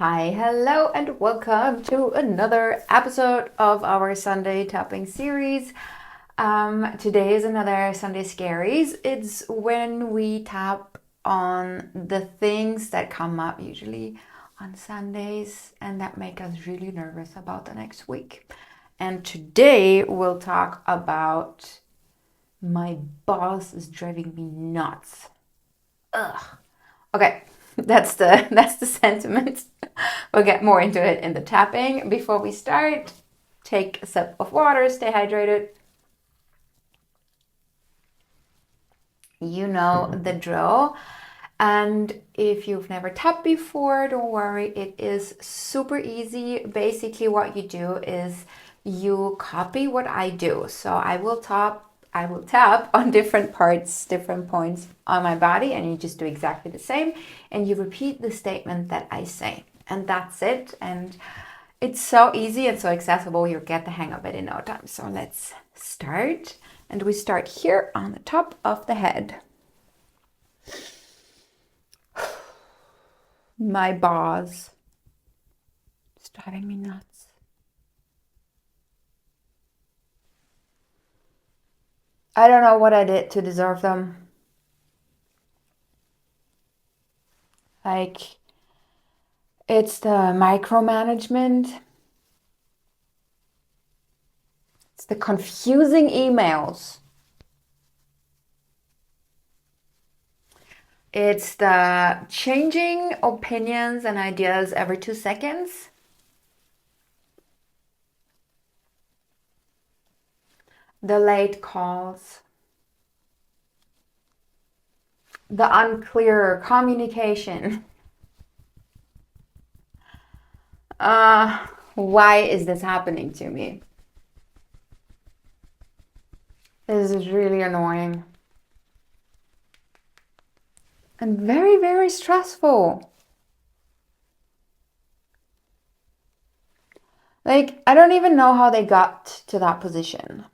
Hi, hello, and welcome to another episode of our Sunday tapping series. Today is another Sunday Scaries. It's when we tap on the things that come up usually on Sundays and that make us really nervous about the next week. And today we'll talk about my boss is driving me nuts. Ugh. Okay, that's the sentiment. We'll get more into it in the tapping. Before we start, take a sip of water, stay hydrated. You know the drill. And if you've never tapped before, don't worry, it is super easy. Basically, what you do is you copy what I do. So I will tap on different parts, different points on my body, and you just do exactly the same. And you repeat the statement that I say. And that's it. And it's so easy and so accessible. You'll get the hang of it in no time. So let's start. And we start here on the top of the head. My boss is driving me nuts. I don't know what I did to deserve them. Like, it's the micromanagement. It's the confusing emails. It's the changing opinions and ideas every 2 seconds. The late calls. The unclear communication. Why is this happening to me? This is really annoying. And very, very stressful. Like, I don't even know how they got to that position.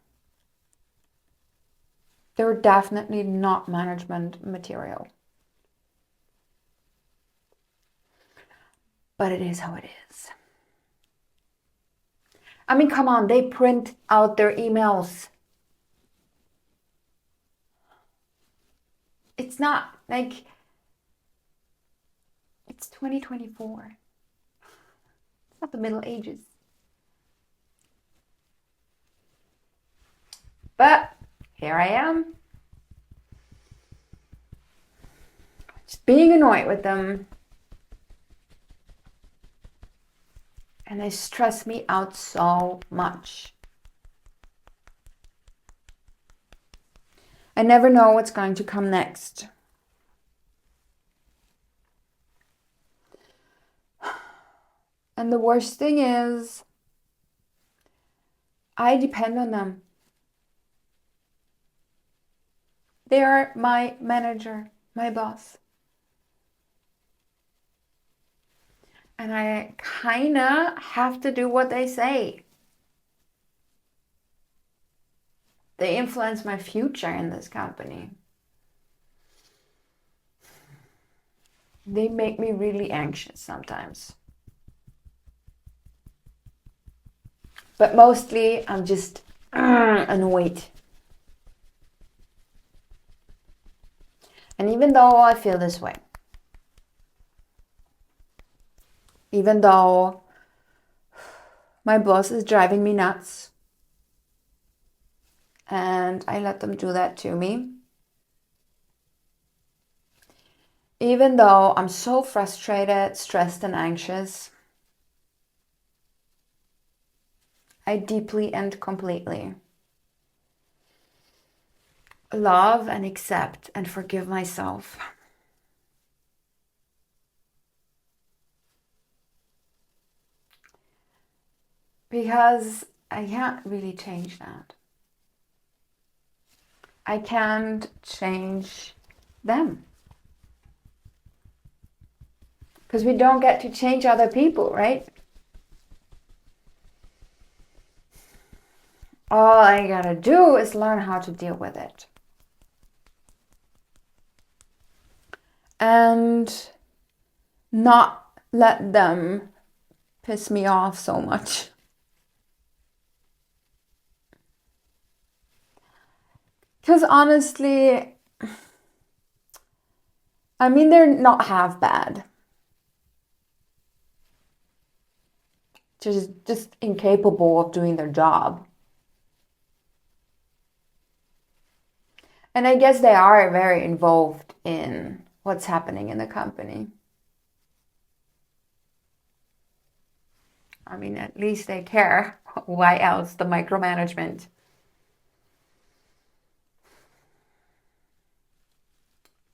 They were definitely not management material. But it is how it is. I mean, come on, they print out their emails. It's not like, it's 2024. It's not the Middle Ages. But here I am. Just being annoyed with them. And they stress me out so much. I never know what's going to come next. And the worst thing is, I depend on them. They are my manager, my boss. And I kinda have to do what they say. They influence my future in this company. They make me really anxious sometimes. But mostly I'm just annoyed. And even though I feel this way, even though my boss is driving me nuts, and I let them do that to me, even though I'm so frustrated, stressed, and anxious, I deeply and completely love and accept and forgive myself. Because I can't really change that. I can't change them. Because we don't get to change other people, right? All I gotta do is learn how to deal with it. And not let them piss me off so much. Because honestly, I mean, they're not half bad. Just incapable of doing their job. And I guess they are very involved in what's happening in the company. I mean, at least they care. Why else the micromanagement?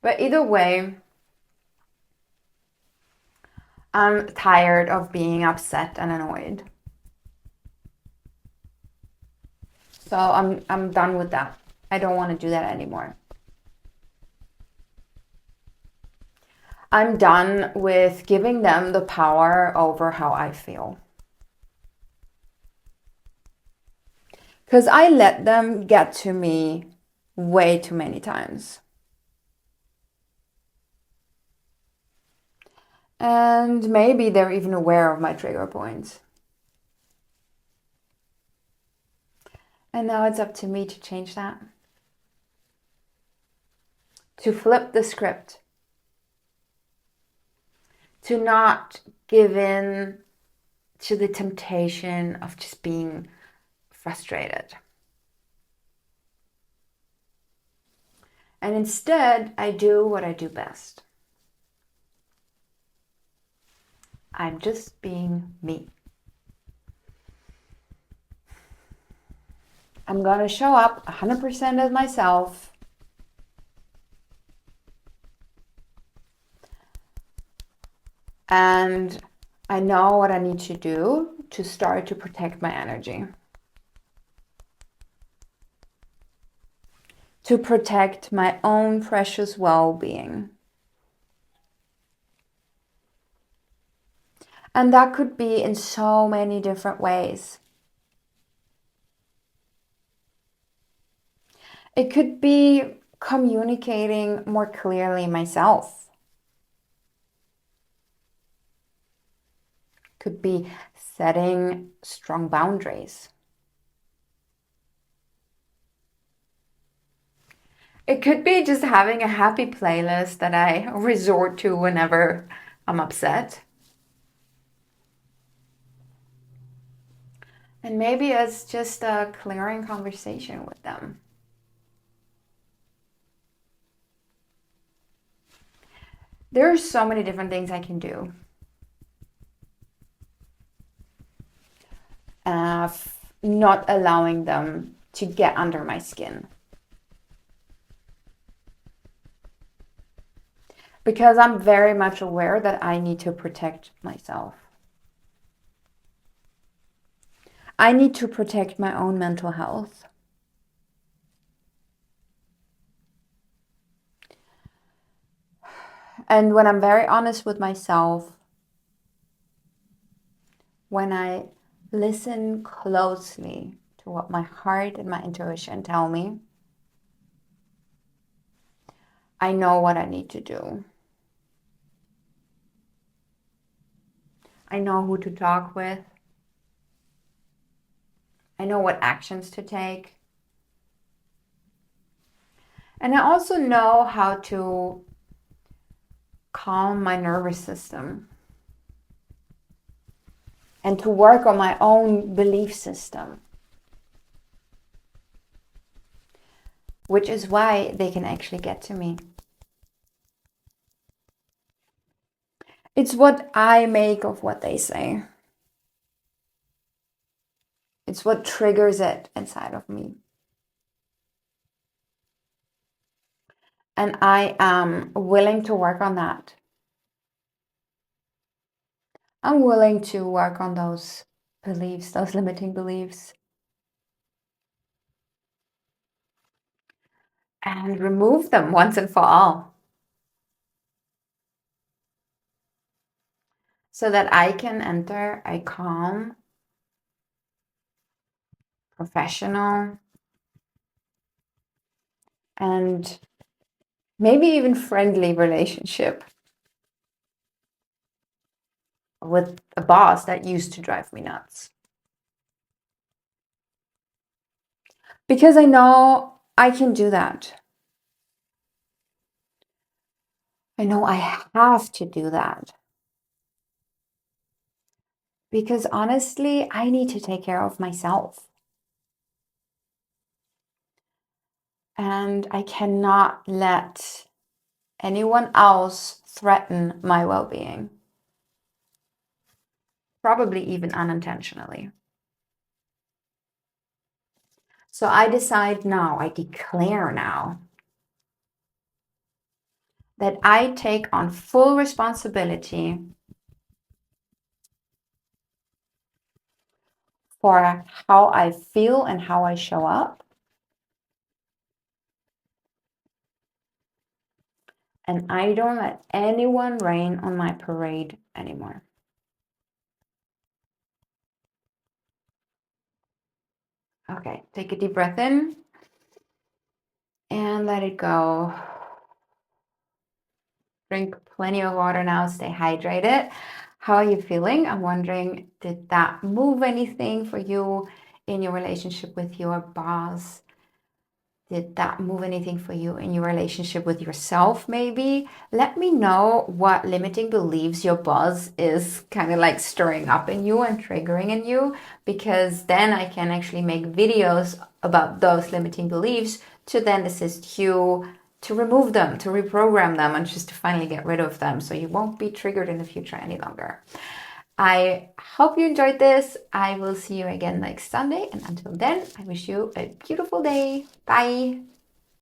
But either way, I'm tired of being upset and annoyed. So I'm done with that. I don't want to do that anymore. I'm done with giving them the power over how I feel. Because I let them get to me way too many times. And maybe they're even aware of my trigger points. And now it's up to me to change that. To flip the script. To not give in to the temptation of just being frustrated. And instead, I do what I do best. I'm just being me. I'm going to show up 100% as myself. And I know what I need to do to start to protect my energy. To protect my own precious well-being. And that could be in so many different ways. It could be communicating more clearly myself. Could be setting strong boundaries. It could be just having a happy playlist that I resort to whenever I'm upset. And maybe it's just a clearing conversation with them. There are so many different things I can do. Not allowing them to get under my skin. Because I'm very much aware that I need to protect myself. I need to protect my own mental health. And when I'm very honest with myself, when I listen closely to what my heart and my intuition tell me, I know what I need to do. I know who to talk with. I know what actions to take. And I also know how to calm my nervous system and to work on my own belief system. Which is why they can actually get to me. It's what I make of what they say. It's what triggers it inside of me. And I am willing to work on that. I'm willing to work on those beliefs, those limiting beliefs. And remove them once and for all. So that I can enter a calm, professional, and maybe even friendly relationship. with a boss that used to drive me nuts. Because I know I can do that. I know I have to do that. Because honestly, I need to take care of myself. And I cannot let anyone else threaten my well-being. Probably even unintentionally. So I decide now, I declare now, that I take on full responsibility for how I feel and how I show up. And I don't let anyone rain on my parade anymore. Okay, take a deep breath in and let it go. Drink plenty of water now, stay hydrated. How are you feeling? I'm wondering, did that move anything for you in your relationship with your boss? Did that move anything for you in your relationship with yourself, maybe? Let me know what limiting beliefs your boss is kind of like stirring up in you and triggering in you, because then I can actually make videos about those limiting beliefs to then assist you to remove them, to reprogram them, and just to finally get rid of them so you won't be triggered in the future any longer. I hope you enjoyed this. I will see you again next Sunday. And until then, I wish you a beautiful day. Bye.